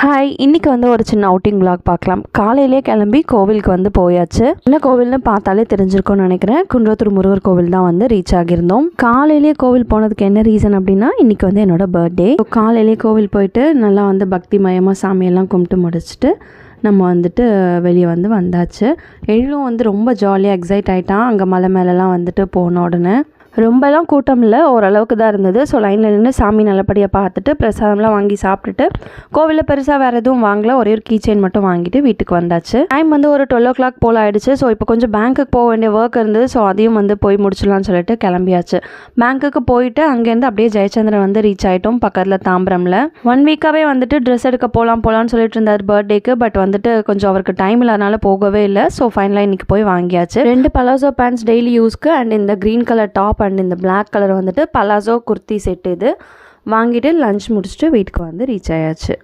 Hi, இன்றைக்கி வந்து ஒரு சின்ன அவுட்டிங் விலாக் பார்க்கலாம். காலையிலே கிளம்பி கோவிலுக்கு வந்து போயாச்சு. என்ன கோவில்னு பார்த்தாலே தெரிஞ்சிருக்கும்னு நினைக்கிறேன். குன்றத்தூர் முருகர் கோவில் தான் வந்து ரீச் ஆகியிருந்தோம். காலையிலே கோவில் போனதுக்கு என்ன ரீசன் அப்படின்னா, இன்றைக்கி வந்து என்னோட பர்த்டே. காலையிலே கோவில் போயிட்டு நல்லா வந்து பக்திமயமாக சாமியெல்லாம் கும்பிட்டு முடிச்சுட்டு நம்ம வந்துட்டு வெளியே வந்தாச்சு. எழிலும் வந்து ரொம்ப ஜாலியாக எக்ஸைட் ஆகிட்டான். அங்கே மலை மேலெலாம் வந்துட்டு போன உடனே ரொம்பலாம் கூட்டம் இல்லை, ஓரளவுக்கு தான் இருந்தது. ஸோ லைனில் நின்று சாமி நல்லபடியாக பார்த்துட்டு பிரசாதம்லாம் வாங்கி சாப்பிட்டுட்டு கோவிலில் பெருசாக வேறு எதுவும் வாங்கல, ஒரே ஒரு கீ செயின் மட்டும் வாங்கிட்டு வீட்டுக்கு வந்தாச்சு. டைம் வந்து ஒரு 12 o'clock போல் ஆகிடுச்சு. ஸோ இப்போ கொஞ்சம் பேங்க்குக்கு போக வேண்டிய ஒர்க் இருந்தது. ஸோ அதையும் வந்து போய் முடிச்சிடலான்னு சொல்லிட்டு கிளம்பியாச்சு. பேங்க்குக்கு போயிட்டு அங்கேருந்து அப்படியே ஜெயச்சந்திரன் வந்து ரீச் ஆகிட்டோம், பக்கத்தில் தாம்பரமில். 1 வீக்காகவே வந்துட்டு ட்ரெஸ் எடுக்க போகலான்னு சொல்லிட்டு இருந்தார் பர்த்டேக்கு. பட் வந்துட்டு கொஞ்சம் அவருக்கு டைம் இல்லாதனால போகவே இல்லை. ஸோ ஃபைனலாக இன்றைக்கி போய் வாங்கியாச்சு. 2 பலாசோ பேண்ட்ஸ் டெய்லி யூஸ்க்கு அண்ட் இந்த க்ரீன் கலர் டாப் அண்ட் இந்த பிளாக் கலர் வந்துட்டு பலாசோ குர்த்தி செட் இது வாங்கிட்டு லஞ்ச் முடிச்சுட்டு வீட்டுக்கு வந்து ரீச் ஆயாச்சு.